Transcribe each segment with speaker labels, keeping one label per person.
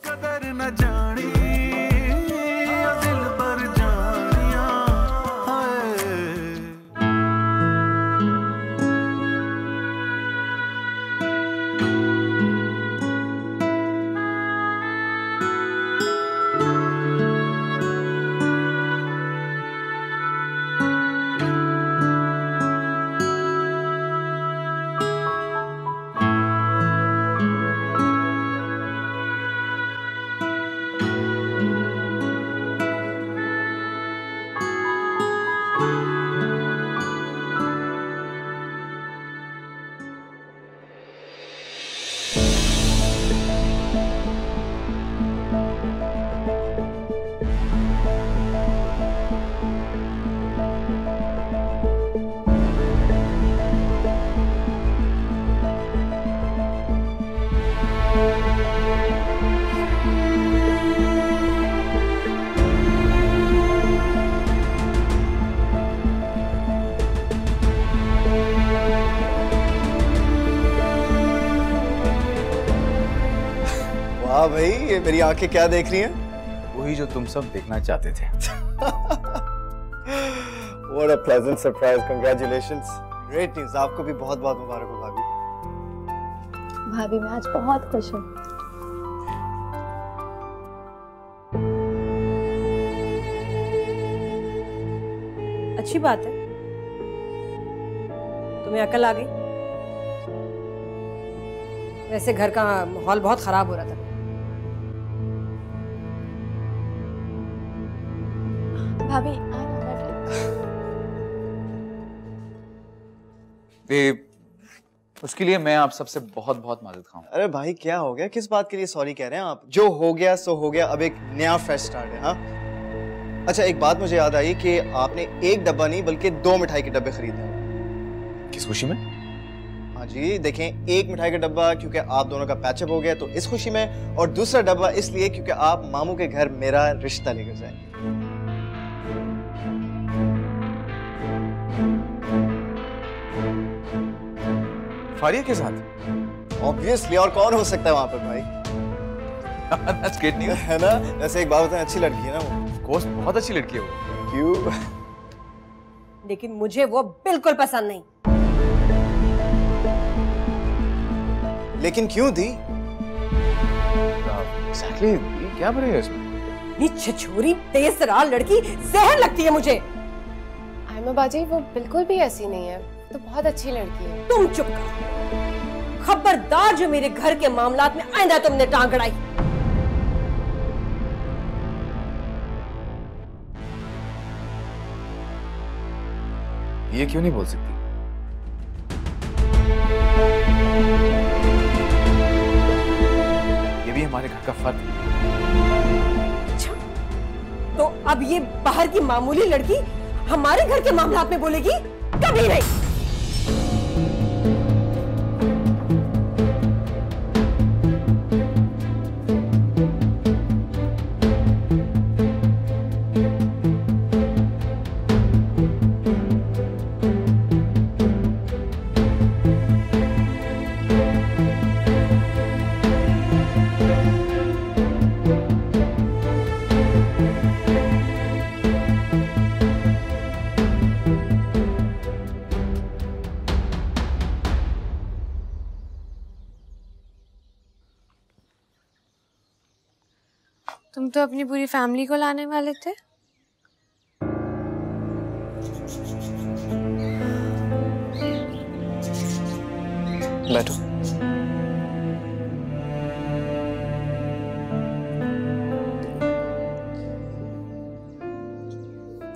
Speaker 1: कदर न जानी दिल पर जानिया
Speaker 2: वाह भाई, ये मेरी आंखें क्या देख रही हैं?
Speaker 3: वही जो तुम सब देखना चाहते थे।
Speaker 2: What a pleasant surprise! Congratulations! Great news! आपको भी बहुत बहुत मुबारक हो भाभी।
Speaker 4: भाभी मैं आज बहुत खुश हूँ।
Speaker 5: अच्छी बात है, तुम्हें अकल आ गई। वैसे घर का माहौल बहुत खराब हो रहा था।
Speaker 4: भाभी
Speaker 3: उसके लिए मैं आप सबसे बहुत बहुत मदद खाऊं।
Speaker 2: अरे भाई क्या हो गया? किस बात के लिए सॉरी कह रहे हैं आप? जो हो गया सो हो गया, अब एक नया फ्रेश स्टार्ट है। हाँ अच्छा, एक बात मुझे याद आई कि आपने एक डब्बा नहीं बल्कि 2 मिठाई के डब्बे खरीदे हैं।
Speaker 3: किस खुशी में?
Speaker 2: हाँ जी, देखें, एक मिठाई का डब्बा क्योंकि आप दोनों का पैचअप हो गया तो इस खुशी में, और दूसरा डब्बा इसलिए क्योंकि आप मामू के घर मेरा रिश्ता लेकर जाएंगे।
Speaker 3: फारिया के साथ?
Speaker 2: ऑब्वियसली, और कौन हो सकता है वहां पर भाई?
Speaker 3: That's great news.
Speaker 2: है ना? वैसे एक बात बताएं, अच्छी लड़की है ना वो?
Speaker 3: Of course, बहुत अच्छी लड़की है वो।
Speaker 2: क्यों?
Speaker 5: लेकिन मुझे वो बिल्कुल पसंद नहीं।
Speaker 2: लेकिन क्यों दी?
Speaker 3: Exactly, ये क्या बुराई है इसमें?
Speaker 5: इतनी छिछोरी तेज तरार लड़की जहर लगती है मुझे।
Speaker 6: आयमा बाजी, वो बिल्कुल भी ऐसी नहीं है, तो बहुत अच्छी लड़की है।
Speaker 5: तुम चुप करो, खबरदार जो मेरे घर के मामलात में आइंदा तुमने टांग अड़ाई।
Speaker 3: ये क्यों नहीं बोल सकती? ये भी हमारे घर का फर्ज है।
Speaker 5: अच्छा, तो अब ये बाहर की मामूली लड़की हमारे घर के मामलात में बोलेगी? कभी नहीं।
Speaker 6: तुम तो अपनी पूरी फैमिली को लाने वाले थे।
Speaker 2: बैठो।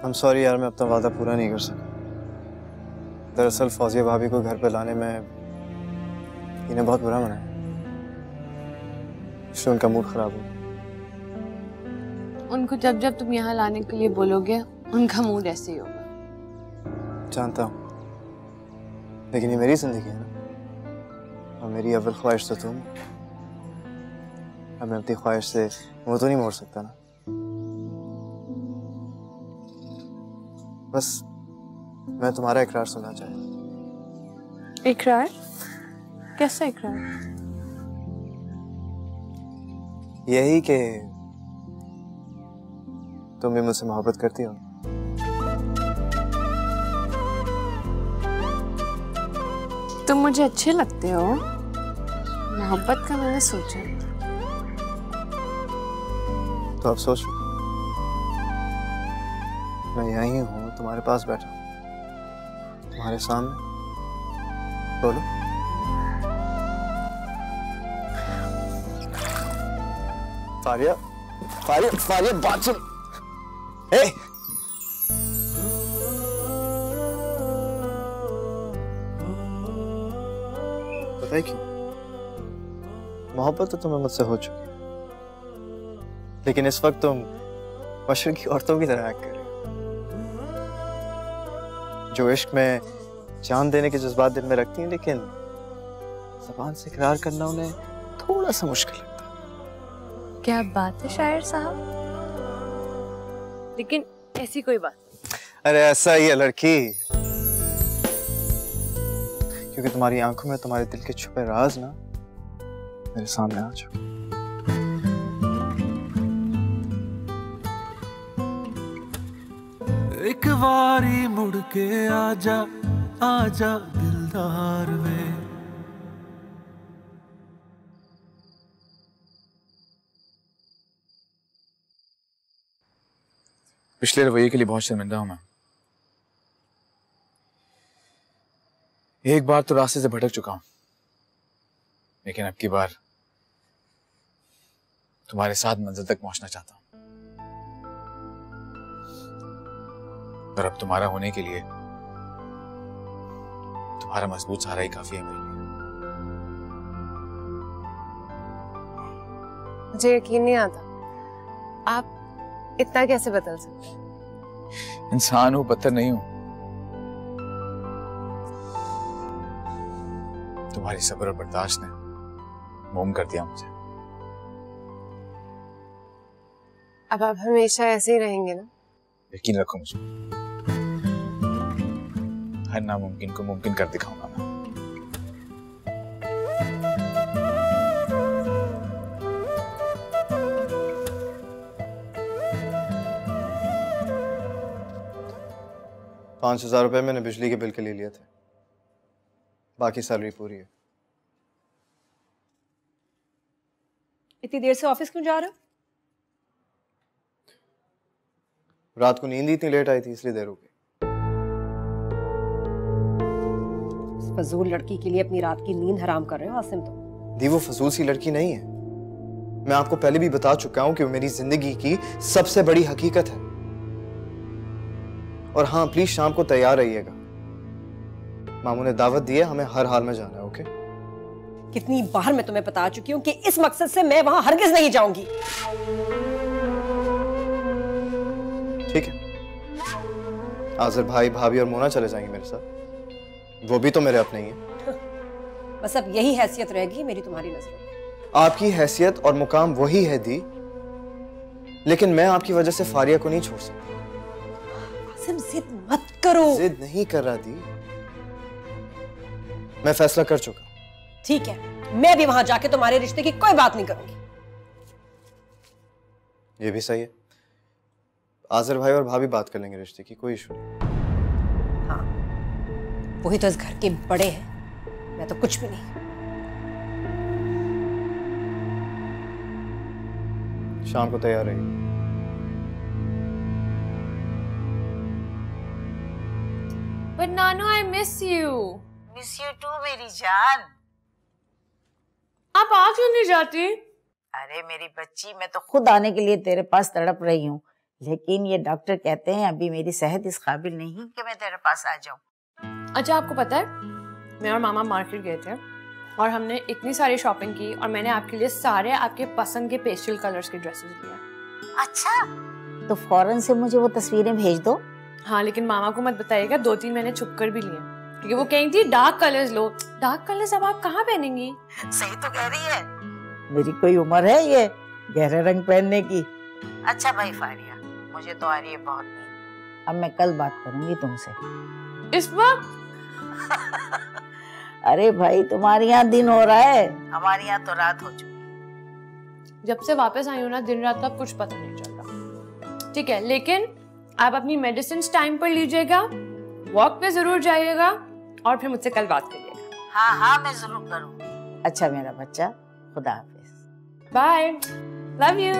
Speaker 2: I'm sorry यार, मैं अपना वादा पूरा नहीं कर सका। दरअसल फौजिया भाभी को घर पे लाने में इन्हें बहुत बुरा मनाया, इसलिए उनका मूड खराब हो।
Speaker 6: उनको जब जब तुम यहाँ लाने के लिए बोलोगे उनका मूड ऐसे ही होगा।
Speaker 2: जानता हूँ, लेकिन ये मेरी जिंदगी है ना, और मेरी अव्वल ख्वाहिश तो तुम। अब मैं अपनी ख्वाहिश से मुंह तो नहीं मोड़ सकता ना। बस मैं तुम्हारा इकरार सुनना चाहता।
Speaker 6: इकरार? कैसा इकरार?
Speaker 2: यही कि तुम भी मुझसे मोहब्बत करती हो।
Speaker 6: तुम मुझे अच्छे लगते हो। मोहब्बत का मैंने सोचा नहीं।
Speaker 2: तो अब सोच लो। मैं यहीं हूँ, तुम्हारे पास बैठा हूँ, तुम्हारे सामने। बोलो। फारिया, फारिया, फारिया, बात सुन। ए! पता है क्यों? मोहब्बत तो तुम्हें मुझसे हो चुकी है, लेकिन इस वक्त तुम मशरकी औरतों की तरह एक्ट कर रही हो, जो इश्क में जान देने के जज्बात दिल में रखती हैं, लेकिन ज़बान से इकरार करना उन्हें थोड़ा सा मुश्किल लगता है।
Speaker 6: क्या बात है शायर साहब, लेकिन ऐसी कोई बात।
Speaker 2: अरे ऐसा ही है लड़की, क्योंकि तुम्हारी आंखों में तुम्हारे दिल के छुपे राज ना मेरे सामने आ चुके।
Speaker 1: एक बारी मुड़ के आजा, आजा दिलदार वे।
Speaker 3: पिछले रवैये के लिए बहुत शर्मिंदा हूं मैं। एक बार तो रास्ते से भटक चुका हूं, लेकिन अब की बार तुम्हारे साथ मंजिल तक पहुंचना चाहता हूं। और अब तुम्हारा होने के लिए तुम्हारा मजबूत सहारा ही काफी है मेरे लिए।
Speaker 6: मुझे यकीन नहीं आता, आप इतना कैसे बदल सकते हैं?
Speaker 3: इंसान हूं, पत्थर नहीं हूं। तुम्हारी सब्र और बर्दाश्त ने मोम कर दिया मुझे।
Speaker 6: अब आप हमेशा ऐसे ही रहेंगे ना?
Speaker 3: यकीन रखो मुझे, हर नामुमकिन को मुमकिन कर दिखाऊंगा मैं।
Speaker 2: ₹5,000 मैंने बिजली के बिल के लिए लिए थे, बाकी सैलरी पूरी है।
Speaker 5: इतनी देर से ऑफिस क्यों जा रहे हो?
Speaker 2: रात को नींद ही इतनी लेट आई थी, इसलिए देर हो गई।
Speaker 5: इस फजूल लड़की के लिए अपनी रात की नींद हराम कर रहे हो आसिम तुम।
Speaker 2: दी वो फजूल सी लड़की नहीं है। मैं आपको पहले भी बता चुका हूं कि वो मेरी जिंदगी की सबसे बड़ी हकीकत है। और हाँ, प्लीज शाम को तैयार रहिएगा। मामू ने दावत दी है, हमें हर हाल में जाना है। ओके?
Speaker 5: कितनी बार मैं तुम्हें बता चुकी हूँ कि इस मकसद से मैं वहां हरगिज नहीं जाऊंगी।
Speaker 2: ठीक है, आज़र भाई, भाभी और मोना चले जाएंगे मेरे साथ। वो भी तो मेरे अपने ही हैं।
Speaker 5: बस अब यही हैसियत रहेगी मेरी तुम्हारी नजरों में।
Speaker 2: आपकी हैसियत और मुकाम वही है दी, लेकिन मैं आपकी वजह से फारिया को नहीं छोड़ सकता।
Speaker 5: आसिम जिद मत करो।
Speaker 2: जिद नहीं कर रहा दी, मैं फैसला कर चुका।
Speaker 5: ठीक है, मैं भी वहां जाके तुम्हारे रिश्ते की कोई बात नहीं करूंगी।
Speaker 2: ये भी सही है, आज़र भाई और भाभी बात कर लेंगे रिश्ते की, कोई इशू नहीं।
Speaker 5: हाँ, वही तो इस घर के बड़े हैं, मैं तो कुछ भी नहीं।
Speaker 2: शाम को तैयार रहिए।
Speaker 6: But Nano, I miss you.
Speaker 7: Miss you too मेरी जान।
Speaker 6: आप आ क्यों नहीं जाती?
Speaker 7: अरे मेरी बच्ची, मैं तो खुद आने के लिए तेरे पास तड़प रही हूँ, लेकिन ये डॉक्टर कहते हैं अभी मेरी सेहत इस काबिल नहीं कि मैं तेरे पास आ जाऊँ।
Speaker 6: अच्छा, आपको पता है मैं और मामा मार्केट गए थे और हमने इतनी सारी शॉपिंग की और मैंने आपके लिए सारे आपके पसंद के पेस्टल कलर्स के ड्रेसेस लिए।
Speaker 7: अच्छा, तो फौरन से मुझे वो तस्वीरें भेज दो।
Speaker 6: हाँ, लेकिन मामा को मत बताइएगा, 2-3 मैंने छुप कर भी लिए, क्योंकि वो कही थी डार्क कलर्स लो। डार्क कलर्स अब आप कहाँ पहनेंगी?
Speaker 7: सही तो कह रही है, मेरी कोई उम्र है ये गहरे रंग पहनने की। अच्छा भाई फारिया, मुझे तो आ रही है बहुत नींद, अब मैं कल बात करूंगी तुमसे।
Speaker 6: इस वक्त?
Speaker 7: अरे भाई, तुम्हारे यहाँ दिन हो रहा है, हमारे यहाँ तो रात हो चुकी।
Speaker 6: जब से वापस आई हूँ ना, दिन रात का कुछ पता नहीं चल रहा। ठीक है, लेकिन आप अपनी मेडिसिन टाइम पर लीजिएगा, वॉक पे जरूर जाइएगा और फिर मुझसे कल बात करिएगा।
Speaker 7: हाँ हाँ, मैं जरूर करूँगी। अच्छा मेरा बच्चा, खुदा हाफिज।
Speaker 6: Bye, love you.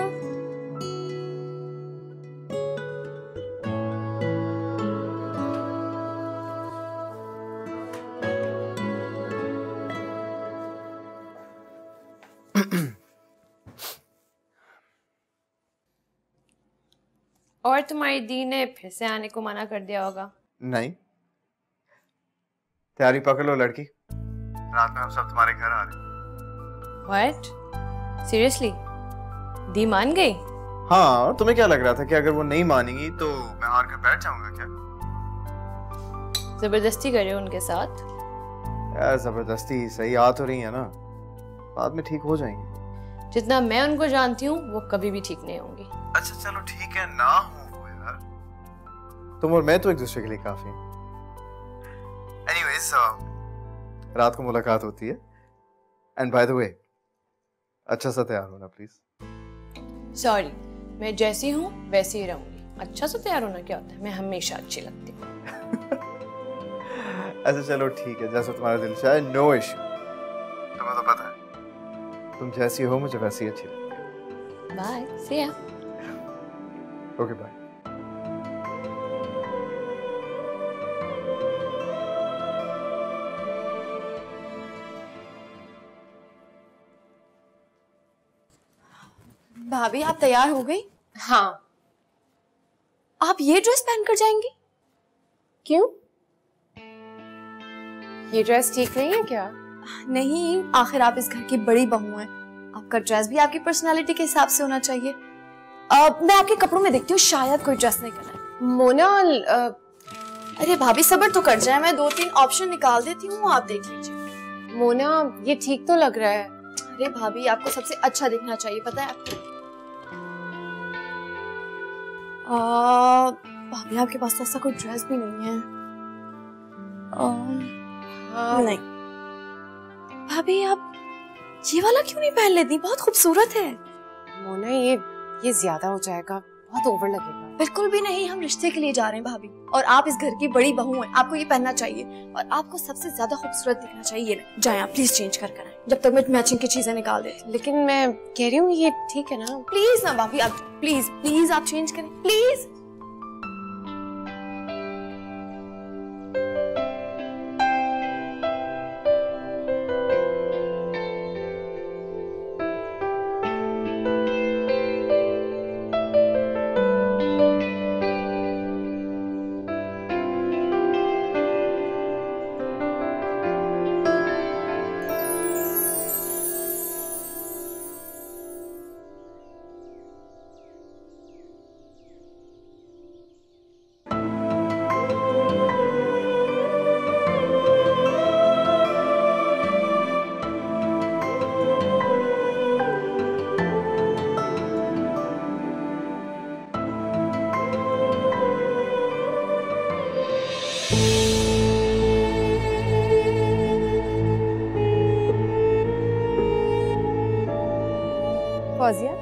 Speaker 6: और तुम्हारी दी ने फिर से आने को मना कर दिया होगा।
Speaker 2: नहीं, तैयारी पकड़ लो लड़की, रात में हम सब तुम्हारे घर आ रहे हैं।
Speaker 6: What? Seriously? दी मान गई?
Speaker 2: हाँ, तुम्हें क्या लग रहा था कि अगर वो नहीं मानेंगी तो मैं हार कर बैठ जाऊंगा क्या?
Speaker 6: जबरदस्ती करे उनके साथ?
Speaker 2: यार जबरदस्ती सही आ तो रही है ना, बाद में ठीक हो जाएंगे।
Speaker 6: जितना मैं उनको जानती हूँ वो कभी भी ठीक नहीं होंगी।
Speaker 2: अच्छा चलो ठीक है, ना हो यार, तुम और मैं तो एक दूसरे के लिए काफी हैं। एनीवेज, रात को मुलाकात होती है। एंड बाय द वे, अच्छा सा तैयार होना प्लीज।
Speaker 6: सॉरी, मैं जैसी हूँ वैसी ही रहूंगी। अच्छा सा तैयार होना क्या होता है, मैं हमेशा अच्छी लगती हूँ।
Speaker 2: अच्छा चलो ठीक है, जैसा तुम्हारा दिल चाहे, नो इश्यू। तुम्हें तो पता है तुम जैसी हो मुझे वैसी अच्छी लगती है।
Speaker 6: Bye, see ya.
Speaker 2: Okay bye.
Speaker 8: भाभी आप तैयार हो गई?
Speaker 6: हाँ।
Speaker 8: आप ये ड्रेस पहन कर जाएंगी?
Speaker 6: क्यों? ये ड्रेस ठीक नहीं है क्या?
Speaker 8: नहीं, आखिर आप इस घर की बड़ी बहू हैं। आपका ड्रेस भी आपकी पर्सनालिटी के हिसाब से होना चाहिए। मैं आपके कपड़ों में देखती हूँ, शायद कोई ड्रेस नहीं करना है।
Speaker 6: मोनाल,
Speaker 8: अरे भाभी सब्र तो कर जाए, मैं 2-3 ऑप्शन निकाल देती हूँ, आप देख लीजिए।
Speaker 6: मोना ये ठीक तो लग रहा है।
Speaker 8: अरे भाभी आपको सबसे अच्छा दिखना चाहिए, पता है आपको। भाभी आपके पास तो ऐसा कोई ड्रेस भी नहीं है। नहीं भाभी, आप ये वाला क्यों नहीं पहन लेती? बहुत खूबसूरत है।
Speaker 6: मोना ये ज्यादा हो जाएगा, बहुत ओवर लगेगा।
Speaker 8: बिल्कुल भी नहीं, हम रिश्ते के लिए जा रहे हैं भाभी, और आप इस घर की बड़ी बहू हैं, आपको ये पहनना चाहिए और आपको सबसे ज्यादा खूबसूरत दिखना चाहिए। जाए आप प्लीज चेंज कर आए, जब तक मैं मैचिंग की चीजें निकाल देती।
Speaker 6: लेकिन मैं कह रही हूँ ये ठीक है ना?
Speaker 8: प्लीज ना भाभी, आप प्लीज आप चेंज करें प्लीज।
Speaker 9: फौजिया,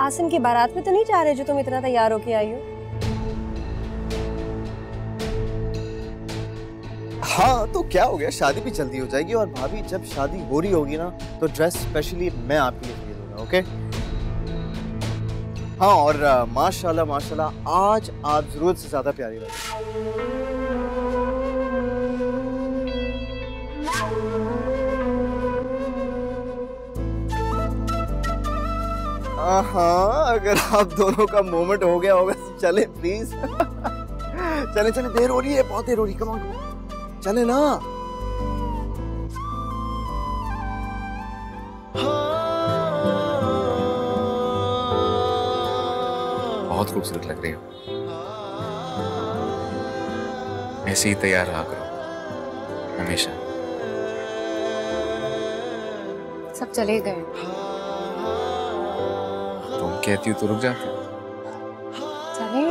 Speaker 9: आसिम की बारात में तो नहीं जा रहे जो तुम इतना तैयार होके आई हो?
Speaker 2: हाँ तो क्या हो गया, शादी भी जल्दी हो जाएगी। और भाभी जब शादी हो रही होगी ना तो ड्रेस स्पेशली मैं आपके लिए खरीदूंगा, ओके? हाँ, और माशाल्लाह माशाल्लाह आज आप जरूरत से ज्यादा प्यारी लग रही हैं। हाँ, अगर आप दोनों का मोमेंट हो गया होगा तो चले प्लीज। चले चले, देर हो रही है, बहुत देर हो रही है, कम ऑन चले ना।
Speaker 3: बहुत खूबसूरत लग रही हो, ऐसे ही तैयार रहा करो हमेशा।
Speaker 6: सब चले गए।
Speaker 3: तुम कहती हो तो रुक जाती हूँ।
Speaker 6: चले।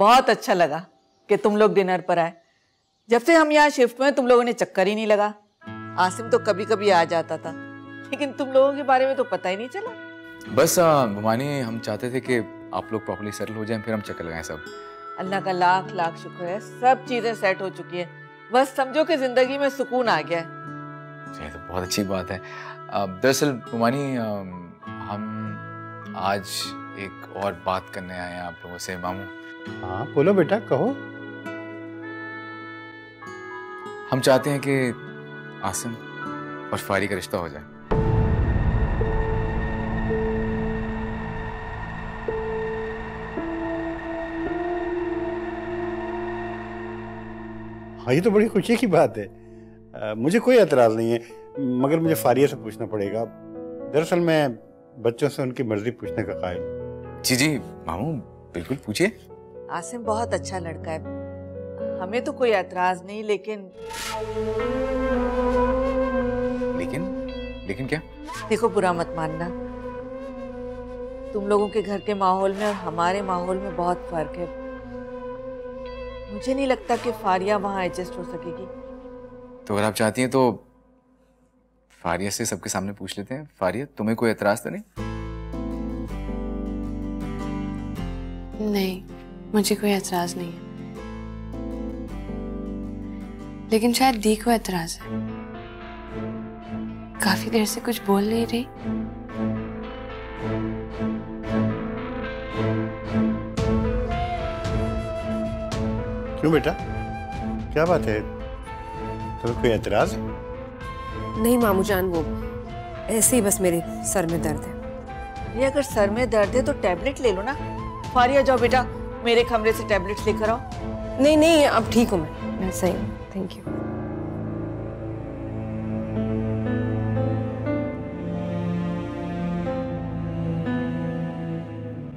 Speaker 7: बहुत अच्छा लगा कि तुम लोग डिनर पर आए। जब से हम यहाँ शिफ्ट में तुम लोगों ने चक्कर ही नहीं लगा। आसिम तो कभी कभी आ जाता था, लेकिन तुम लोगों के बारे में तो पता ही नहीं चला।
Speaker 3: बस भवानी, हम चाहते थे कि आप लोग प्रॉपर्ली सेटल हो जाएं, फिर हम चक्कर लगाएं सब।
Speaker 7: अल्लाह का लाख लाख शुक्र है, सब चीजें सेट हो चुकी है। बस समझो कि जिंदगी में सुकून आ गया है।
Speaker 3: ये तो बहुत अच्छी बात है। दरअसल भवानी, हम आज एक और बात करने आए हैं आप लोगों से। मामू,
Speaker 10: हाँ बोलो बेटा, कहो।
Speaker 3: हम चाहते हैं कि आसिम और फारी का रिश्ता हो जाए।
Speaker 10: हाँ, ये तो बड़ी खुशी की बात है। मुझे कोई एतराज नहीं है, मगर मुझे फारिया से पूछना पड़ेगा। दरअसल मैं बच्चों से उनकी मर्जी पूछने का कायल हूं।
Speaker 3: जी जी मामू, बिल्कुल पूछिए।
Speaker 7: आसिम बहुत अच्छा लड़का है, हमें तो कोई एतराज नहीं, लेकिन
Speaker 3: लेकिन क्या?
Speaker 7: देखो, बुरा मत मानना, तुम लोगों के घर के माहौल में और हमारे माहौल में बहुत फर्क है। मुझे नहीं लगता कि फारिया वहां एडजस्ट हो सकेगी।
Speaker 3: तो अगर आप चाहती हैं तो फारिया से सबके सामने पूछ लेते हैं। फारिया, तुम्हें कोई एतराज तो नहीं?
Speaker 6: नहीं, मुझे कोई एतराज नहीं है, लेकिन शायद दी को एतराज है। काफी देर से कुछ बोल नहीं रही।
Speaker 10: क्यों बेटा, क्या बात है? तुम्हें कोई एतराज है?
Speaker 5: नहीं मामू जान, वो ऐसे ही बस मेरे सर में दर्द है।
Speaker 7: ये अगर सर में दर्द है तो टैबलेट ले लो ना। फारिया, जाओ बेटा, मेरे कमरे से टैबलेट्स लेकर आओ।
Speaker 5: नहीं नहीं, अब ठीक हूँ मैं सही हूँ, थैंक यू।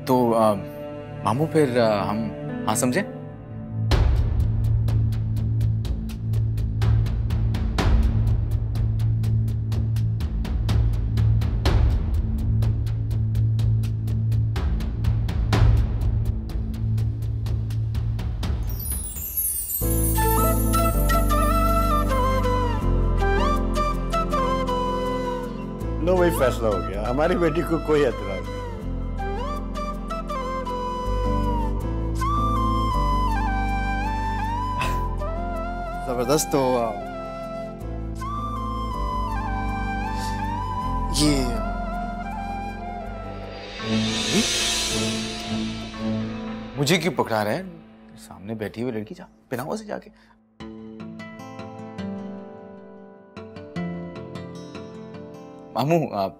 Speaker 3: तो मामू, फिर हम हाँ समझे?
Speaker 10: लो, वही फैसला हो गया। हमारी बेटी को कोई एतराज नहीं।
Speaker 2: जबरदस्त। तो ये
Speaker 3: मुझे क्यों पकड़ा रहे हैं? सामने बैठी हुई लड़की, जा पिनाओ से जाके। मामू, आप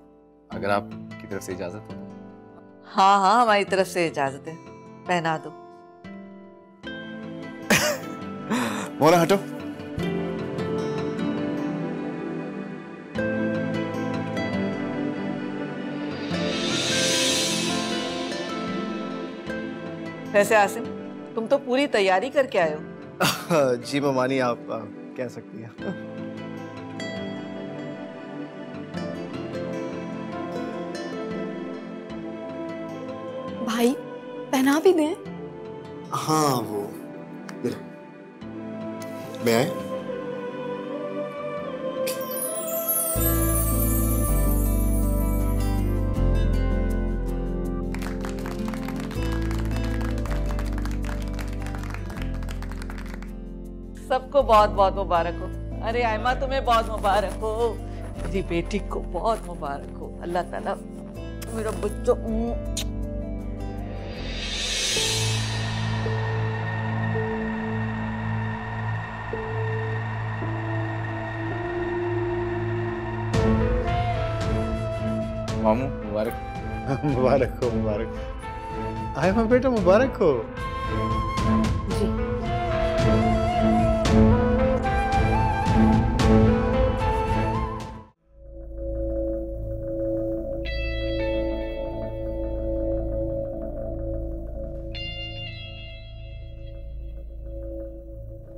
Speaker 3: अगर आपकी तरफ से इजाजत हो।
Speaker 7: हाँ हाँ, हमारी तरफ से इजाजत है, पहना दो।
Speaker 2: मोना हटो।
Speaker 7: वैसे आसिम, तुम तो पूरी तैयारी करके आए हो।
Speaker 2: जी ममानी, आप कह सकती हैं।
Speaker 8: भाई पहना भी दें।
Speaker 2: हाँ, वो मैं आए।
Speaker 7: सबको बहुत बहुत मुबारक हो। अरे आयमा, तुम्हें बहुत मुबारक हो, मेरी बेटी को बहुत मुबारक हो। अल्लाह ताला मेरा बच्चों।
Speaker 3: मामू, मुबारक।
Speaker 10: मुबारक हो, मुबारक। आयमा बेटा, मुबारक हो।
Speaker 5: जी।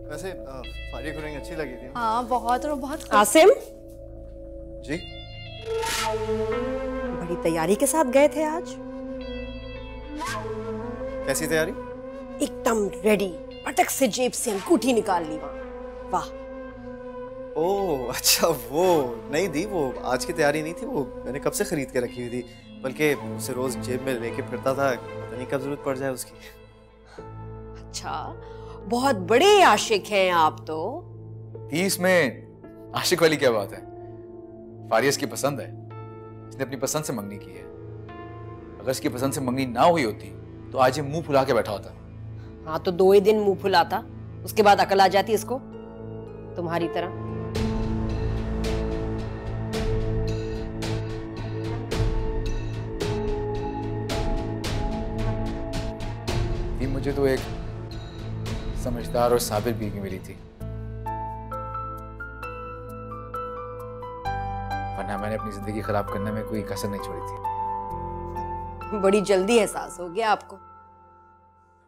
Speaker 2: वैसे फारिया को रिंग अच्छी लगी थी।
Speaker 8: हाँ बहुत, और बहुत
Speaker 9: आसिम,
Speaker 2: जी,
Speaker 9: बड़ी तैयारी के साथ गए थे आज।
Speaker 2: कैसी तैयारी?
Speaker 5: एकदम रेडी, पटक से जेब से अंगूठी निकाल ली वहां। वाह।
Speaker 2: ओह अच्छा, वो नहीं दी, वो आज की तैयारी नहीं थी, वो मैंने कब से खरीद के रखी हुई थी, बल्कि उसे रोज जेब में लेके फिरता था, पता नहीं कब जरूरत पड़ जाए उसकी।
Speaker 5: अच्छा, बहुत बड़े आशिक हैं आप तो।
Speaker 3: इसमें आशिक वाली क्या बात है? फारिया इसकी पसंद है, इसने अपनी पसंद से मंगनी की है। अगर इसकी पसंद से मंगनी ना हुई होती तो आज ये मुंह फुला के बैठा होता।
Speaker 5: हाँ तो 2 ही दिन मुंह फुलाता, उसके बाद अकल आ जाती इसको, तुम्हारी तरह।
Speaker 3: मुझे तो एक समझदार और साबिर बीवी मिली थी, वरना मैंने अपनी जिंदगी खराब करने में कोई कसर नहीं छोड़ी थी।
Speaker 5: बड़ी जल्दी एहसास हो गया आपको।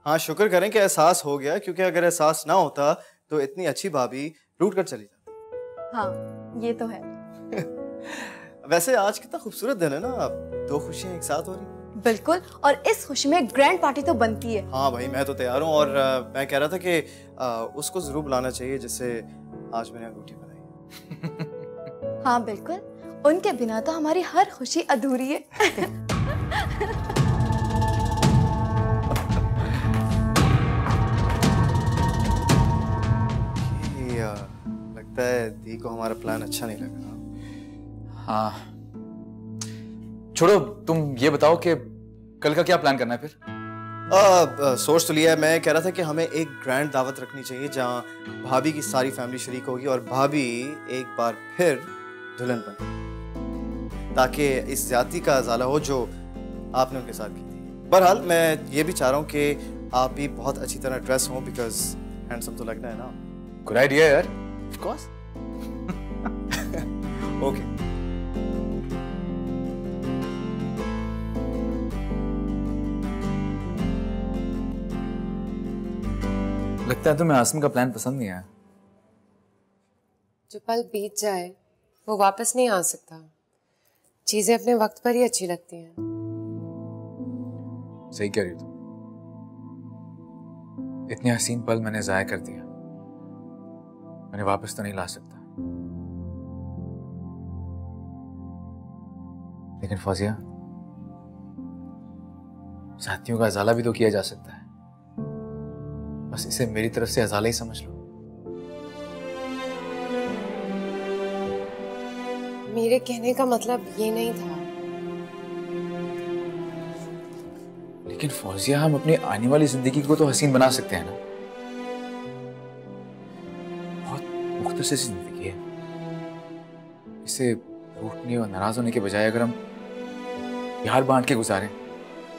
Speaker 2: हाँ शुक्र करें कि एहसास हो गया, क्योंकि अगर एहसास ना होता तो इतनी अच्छी भाभी रूठ कर चली जाती।
Speaker 8: हाँ ये तो है।
Speaker 2: वैसे आज कितना खूबसूरत दिन है ना, 2 खुशियां एक साथ हो रही।
Speaker 8: बिल्कुल, और इस खुशी में ग्रैंड पार्टी तो बनती है।
Speaker 2: हाँ भाई मैं तो तैयार हूँ, और मैं कह रहा था कि उसको जरूर बुलाना चाहिए जिससे आज मैंने अंगूठी बनाई।
Speaker 8: हाँ बिल्कुल, उनके बिना तो हमारी हर खुशी अधूरी है।
Speaker 2: लगता है दी को हमारा प्लान अच्छा नहीं लगा।
Speaker 3: हाँ छोड़ो, तुम ये बताओ कि कल का क्या प्लान करना है फिर?
Speaker 2: सोच तो लिया है, मैं कह रहा था कि हमें एक ग्रैंड दावत रखनी चाहिए जहाँ भाभी की सारी फैमिली शरीक होगी और भाभी एक बार फिर दुल्हन बने, ताकि इस ज्यादती का अजाला हो जो आपने उनके साथ की थी। बहरहाल मैं ये भी चाह रहा हूँ कि आप भी बहुत अच्छी तरह ड्रेस हो, बिकॉज हैंडसम तो लगना है ना।
Speaker 3: गुड आइडिया यार। Of course.
Speaker 2: ओके।
Speaker 3: लगता है तुम्हें आसिम का प्लान पसंद नहीं आया।
Speaker 11: जो पल बीत जाए वो वापस नहीं आ सकता। चीजें अपने वक्त पर ही अच्छी लगती हैं।
Speaker 3: सही कह रही हो तुम। इतने हसीन पल मैंने जाया कर दिया, मैंने वापस तो नहीं ला सकता। लेकिन फौजिया, साथियों का अजाला भी तो किया जा सकता है। बस इसे मेरी तरफ से अजाला ही समझ लो।
Speaker 11: मेरे कहने का मतलब ये नहीं था।
Speaker 3: लेकिन फौजिया, हम अपनी आने वाली जिंदगी को तो हसीन बना सकते हैं ना। बहुत मुख्तसर सी जिंदगी है, इसे रूठने और नाराज होने के बजाय अगर हम प्यार बांट के गुजारें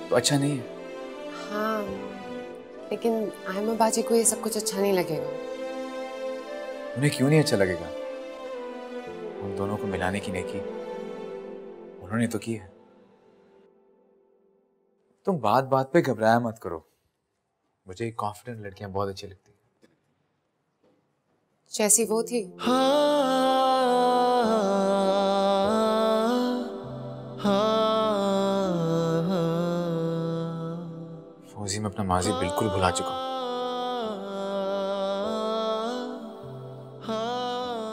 Speaker 3: तो अच्छा नहीं है।
Speaker 11: हाँ, लेकिन आयमा बाजी को ये सब कुछ अच्छा नहीं लगेगा।
Speaker 3: उन्हें क्यों नहीं अच्छा लगेगा? उन दोनों को मिलाने की नेकी उन्होंने तो की है। तुम बात बात पे घबराया मत करो, मुझे कॉन्फिडेंट लड़कियां बहुत अच्छी लगती हैं।
Speaker 11: जैसी वो थी।
Speaker 3: फौजी, मैं अपना माजी बिल्कुल भुला चुका हूं।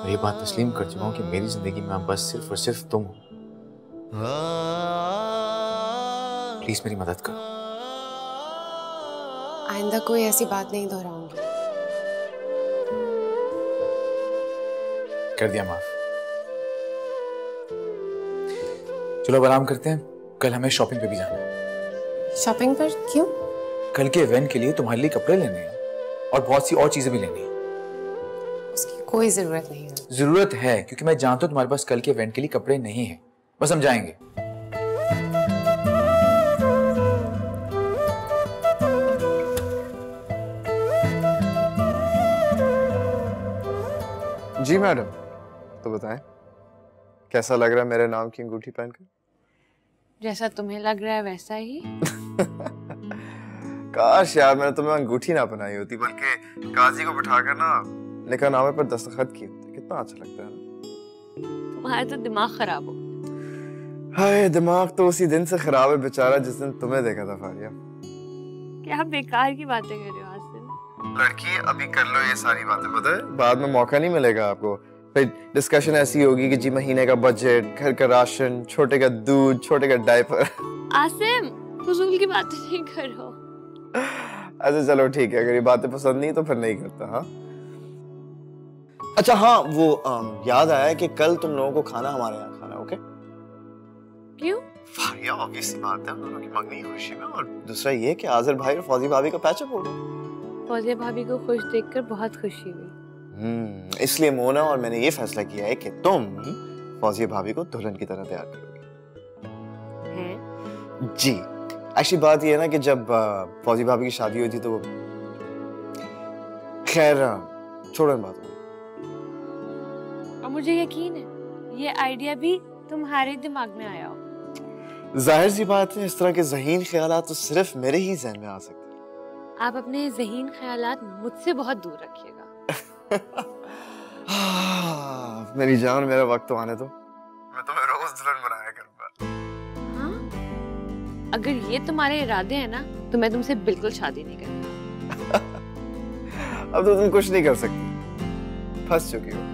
Speaker 3: और ये बात तस्लीम कर चुका हूं कि मेरी जिंदगी में बस सिर्फ और सिर्फ तुम हो। प्लीज मेरी मदद करो।
Speaker 11: आइंदा कोई ऐसी बात नहीं दोहराऊंगी।
Speaker 3: कर दिया माफ। चलो अब आराम करते हैं, कल हमें शॉपिंग पे भी जाना है।
Speaker 11: शॉपिंग पर क्यों?
Speaker 3: कल के इवेंट के लिए तुम्हारे लिए कपड़े लेने हैं और बहुत सी और चीजें भी लेनी है।
Speaker 11: उसकी कोई जरूरत नहीं है।
Speaker 3: जरूरत है, क्योंकि मैं जानता हूं तुम्हारे पास कल के इवेंट के लिए कपड़े नहीं है। बस हम जाएंगे।
Speaker 2: जी मैडम, तो बताएं कैसा लग रहा है मेरे नाम की अंगूठी पहनकर?
Speaker 6: जैसा तुम्हें लग रहा है वैसा ही।
Speaker 2: काश यार मैंने तुम्हें अंगूठी ना बनाई होती, बल्कि काजी को बिठाकर ना निकाहनामे पर दस्तखत किए होते। कितना अच्छा लगता है ना।
Speaker 6: तुम्हारा तो दिमाग खराब हो।
Speaker 2: हाय, दिमाग तो उसी दिन से खराब है बेचारा जिस दिन तुम्हें देखा था फारिया।
Speaker 6: क्या बेकार की बातें कर रहे हो आसिम।
Speaker 2: लड़की अभी कर लो ये सारी बातें, पता है बाद में मौका नहीं मिलेगा आपको। फिर डिस्कशन ऐसी होगी कि जी महीने का बजट, घर का राशन, छोटे का दूध, छोटे का डायपर।
Speaker 6: आसिम फजूल की बातें नहीं करो।
Speaker 2: अच्छा चलो ठीक है, अगर ये बातें पसंद नहीं तो फिर नहीं करता। हाँ अच्छा हाँ वो याद आया कि कल तुम लोगों को खाना हमारे यहाँ खाना, ओके?
Speaker 6: क्यों?
Speaker 2: फारिया ऑब्वियस बात है, हम दोनों की मंगनी खुशी में, और दूसरा ये कि आज़िर भाई और फौजी भाभी का पैचअप हो गया।
Speaker 6: फौजिया भाभी को खुश देखकर बहुत खुशी हुई।
Speaker 2: इसलिए मोना और मैंने ये फैसला किया है कि तुम फौजिया भाभी को दुल्हन की तरह तैयार करोगे।
Speaker 6: हैं?
Speaker 2: जी एक्चुअली बात ये है ना कि जब फौजी भाभी की शादी हुई थी तो खैर छोड़ो इन बातों।
Speaker 6: और मुझे यकीन है ये आइडिया भी तुम्हारे दिमाग में आया हो।
Speaker 2: जाहिर सी बात है, इस तरह के ज़हीन ख्यालात तो सिर्फ मेरे ही ज़हन में आ सकते हैं।
Speaker 6: आप अपने ज़हीन ख्यालात मुझसे बहुत दूर रखिएगा।
Speaker 2: मेरी जान मेरा वक्त तो आने दो, मैं तुम्हें रोज दुल्हन बनाया करूंगा।
Speaker 6: हाँ? अगर ये तुम्हारे इरादे हैं ना तो मैं तुमसे बिल्कुल शादी नहीं करूंगा।
Speaker 2: अब तो तुम कुछ नहीं कर सकती, फंस चुकी हो।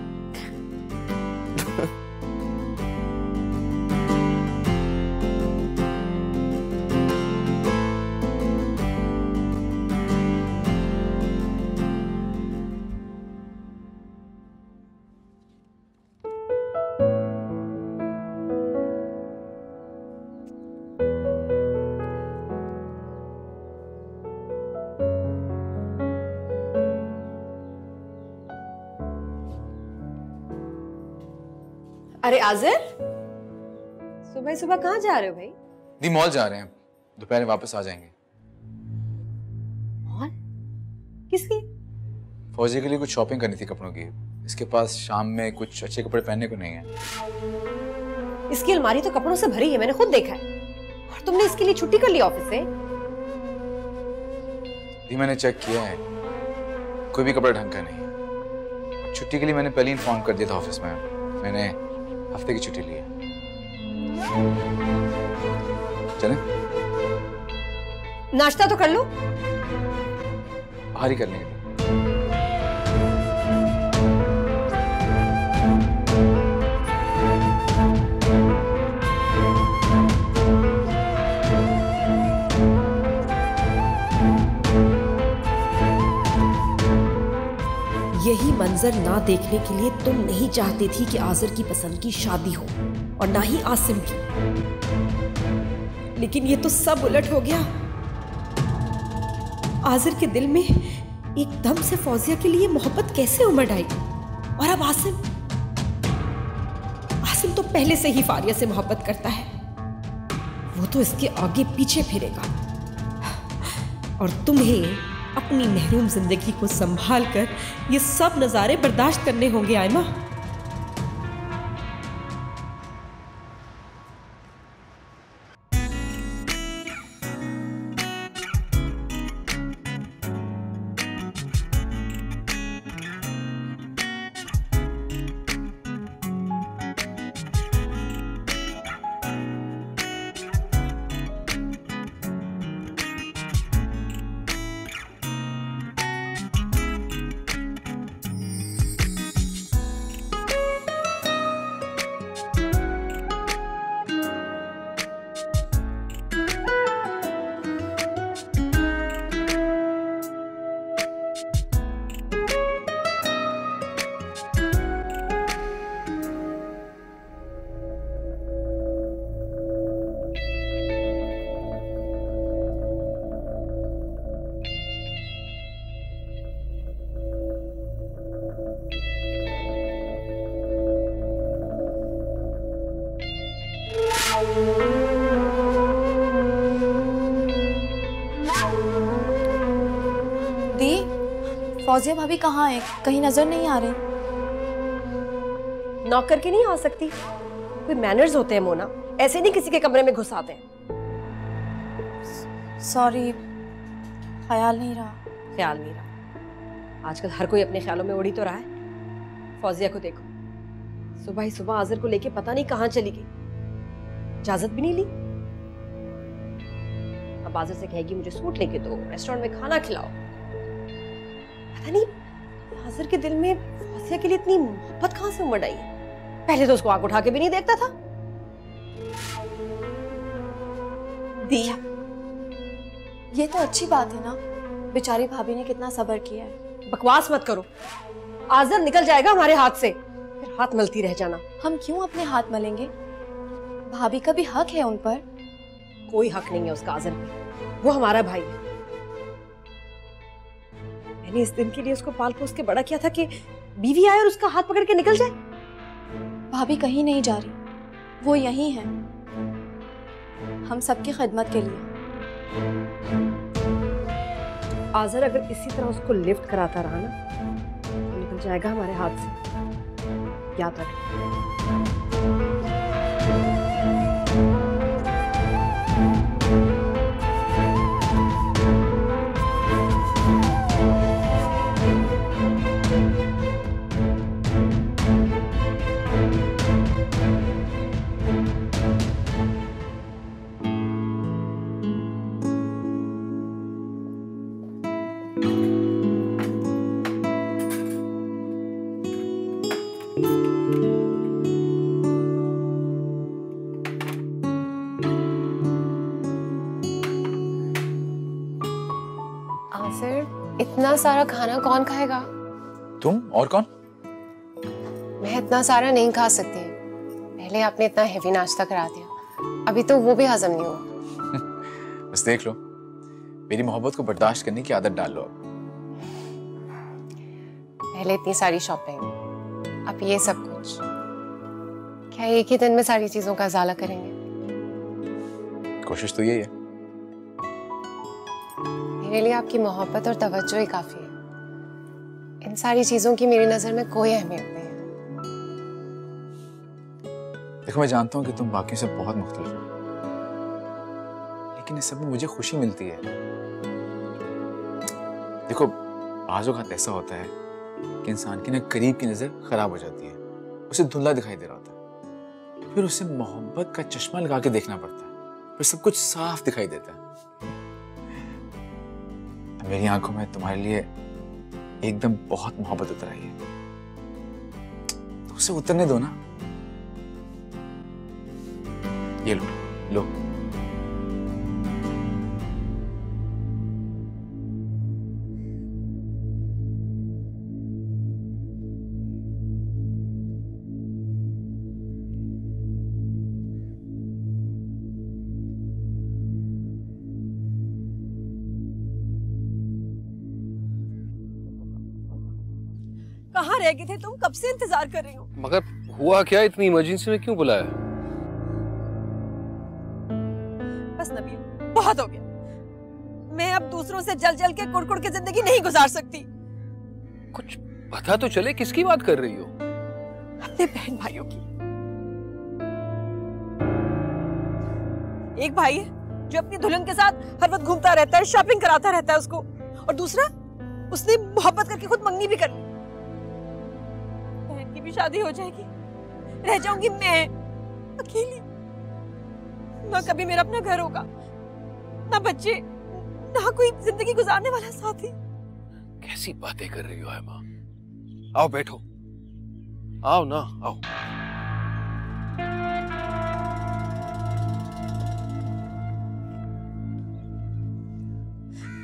Speaker 5: अरे आज़िर, सुबह सुबह कहाँ जा रहे हो भाई?
Speaker 3: दी मॉल जा रहे हैं, दोपहर में वापस आ जाएंगे।
Speaker 5: मॉल? किसकी?
Speaker 3: फौजी के लिए कुछ शॉपिंग करनी थी कपड़ों की। इसके पास शाम में कुछ अच्छे कपड़े पहनने को नहीं है।
Speaker 5: इसकी अलमारी तो कपड़ों से भरी है, मैंने खुद देखा है। और तुमने इसके लिए छुट्टी कर ली ऑफिस से?
Speaker 3: दी मैंने चेक किया है, कोई भी कपड़ा ढंग का नहीं है। छुट्टी के लिए मैंने पहले इन्फॉर्म कर दिया था ऑफिस में। मैंने हफ्ते की छुट्टी ली है। चलें?
Speaker 5: नाश्ता तो कर लो।
Speaker 3: बाहर ही कर लेंगे।
Speaker 5: यही मंजर ना देखने के लिए तुम नहीं चाहती थी कि आज़िर की पसंद की शादी हो, और ना ही आसिम की। लेकिन ये तो सब उलट हो गया। आज़िर के दिल में एकदम से फौजिया के लिए मोहब्बत कैसे उमड़ आई, और अब आसिम तो पहले से ही फारिया से मोहब्बत करता है। वो तो इसके आगे पीछे फिरेगा, और तुम्हें अपनी महरूम जिंदगी को संभाल कर ये सब नजारे बर्दाश्त करने होंगे आयमा।
Speaker 8: दी, फौजिया भाभी कहाँ है? कहीं नजर नहीं आ रही।
Speaker 5: नॉक करके नहीं आ सकती? कोई मैनर्स होते हैं मोना, ऐसे नहीं किसी के कमरे में घुस आते हैं।
Speaker 8: सॉरी, ख्याल नहीं रहा।
Speaker 5: ख्याल नहीं रहा? आजकल हर कोई अपने ख्यालों में उड़ी तो रहा है। फौजिया को देखो, सुबह ही सुबह आज़िर को लेके पता नहीं कहाँ चली गई, इजाजत भी नहीं ली।
Speaker 9: अब आज़र से कहेगी मुझे सूट लेके दो, रेस्टोरेंट में खाना खिलाओ। पता नहीं आज़र के दिल में फासिया के लिए इतनी मोहब्बत कहाँ से उमड़ आई है। पहले तो उसको आंख उठा के भी नहीं देखता था।
Speaker 8: दिया, ये तो अच्छी बात है ना, बेचारी भाभी ने कितना सब्र किया है।
Speaker 9: बकवास मत करो, आज़र निकल जाएगा हमारे हाथ से, फिर हाथ मलती रह जाना।
Speaker 8: हम क्यों अपने हाथ मलेंगे? भाभी का भी हक है उन पर।
Speaker 9: कोई हक नहीं है उसका आज़र पे, वो हमारा भाई है। मैंने इस दिन के लिए उसको पाल पोस के बड़ा किया था कि बीवी आए और उसका हाथ पकड़ के निकल जाए।
Speaker 8: भाभी कहीं नहीं जा रही, वो यहीं है, हम सबकी खिदमत के लिए।
Speaker 9: आज़र अगर इसी तरह उसको लिफ्ट कराता रहा ना तो निकल जाएगा हमारे हाथ से, याद रख।
Speaker 11: इतना सारा खाना कौन खाएगा?
Speaker 3: तुम और कौन?
Speaker 11: मैं इतना सारा नहीं खा सकती। पहले आपने इतना हेवी नाश्ता करा दिया, अभी तो वो भी हजम नहीं हुआ।
Speaker 3: बस देख लो, मेरी मोहब्बत को बर्दाश्त करने की आदत डाल लो।
Speaker 11: पहले इतनी सारी शॉपिंग, अब ये सब कुछ। क्या एक ही दिन में सारी चीजों का उजाला करेंगे?
Speaker 3: कोशिश तो यही है।
Speaker 11: मेरे लिए आपकी मोहब्बत और तवज्जो ही काफी है। इन सारी चीजों की मेरी नजर में कोई अहमियत नहीं है।
Speaker 3: देखो, मैं जानता हूँ कि तुम बाकियों से बहुत मुख्तलिफ हो, लेकिन इस सब में मुझे खुशी मिलती है। देखो, बाज़ औक़ात ऐसा होता है कि इंसान की ना करीब की नजर खराब हो जाती है, उसे धुंधला दिखाई दे रहा होता है, फिर उसे मोहब्बत का चश्मा लगा के देखना पड़ता है, फिर सब कुछ साफ दिखाई देता है। मेरी आंखों में तुम्हारे लिए एकदम बहुत मोहब्बत उतर आई है, तो उसे उतरने दो ना। ये लो लो।
Speaker 9: कहाँ रह गए थे तुम? कब से इंतजार कर रही हूँ।
Speaker 12: मगर हुआ क्या? इतनी इमरजेंसी में क्यों बुलाया?
Speaker 9: बस नबील, बहुत हो गया। मैं अब दूसरों से जल जल के कुड़-कुड़ के जिंदगी नहीं गुजार सकती।
Speaker 12: कुछ पता तो चले, किसकी बात कर रही हो?
Speaker 9: अपने बहन भाइयों की। एक भाई है जो अपनी दुल्हन के साथ हर वक्त घूमता रहता है, शॉपिंग कराता रहता है उसको, और दूसरा उसने मोहब्बत करके खुद मंगनी भी कर ली। बहन की भी शादी हो जाएगी, रह जाऊंगी मैं अकेली। ना कभी मेरा अपना घर होगा, ना बच्चे, ना कोई जिंदगी गुजारने वाला साथी।
Speaker 12: कैसी बातें कर रही हो हेमा? आओ बैठो, आओ ना, आओ।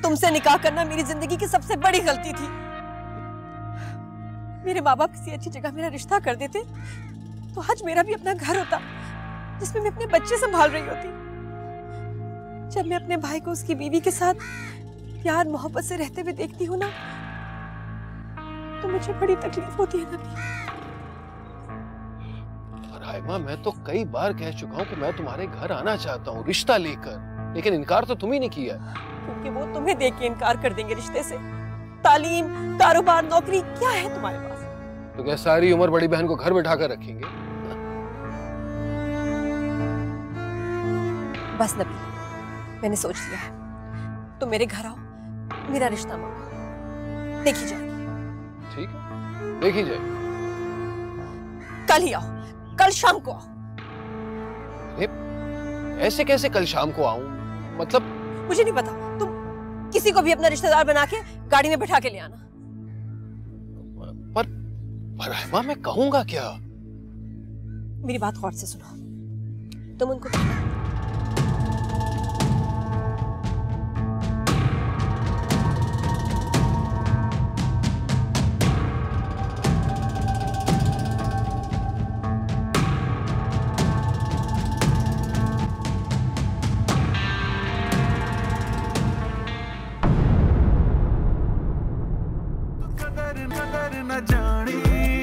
Speaker 9: तुमसे निकाह करना मेरी जिंदगी की सबसे बड़ी गलती थी। मेरे माँ बाप किसी अच्छी जगह मेरा रिश्ता कर देते तो आज मेरा भी अपना घर होता जिसमें मैं अपने बच्चे संभाल रही होती। जब मैं अपने भाई को उसकी बीवी के साथ प्यार मोहब्बत से रहते हुए देखती हूँ ना, तो मुझे बड़ी तकलीफ होती है नबी।
Speaker 12: राइमा, मैं तो कई बार कह चुका हूँ कि मैं तुम्हारे घर आना चाहता हूँ रिश्ता लेकर, लेकिन इनकार तो तुम ही नहीं किया।
Speaker 9: क्योंकि वो तुम्हें देख के इनकार कर देंगे रिश्ते से। तालीम, कारोबार, नौकरी क्या है तुम्हारे पास?
Speaker 12: तो क्या सारी उम्र बड़ी बहन को घर बैठा कर रखेंगे?
Speaker 9: बस नबी, मैंने सोच लिया है। तुम मेरे घर आओ, मेरा रिश्ता मांगो, देखी जाएगी।
Speaker 12: ठीक है, देखी जाएगी।
Speaker 9: कल ही आओ, कल शाम को आओ।
Speaker 12: ऐसे कैसे कल शाम को आऊं? मतलब
Speaker 9: मुझे नहीं पता, तुम किसी को भी अपना रिश्तेदार बना के गाड़ी में बैठा के ले आना।
Speaker 12: पर रहमा, मैं कहूंगा क्या?
Speaker 9: मेरी बात गौर से सुनो, तुम उनको कहना
Speaker 1: न जानी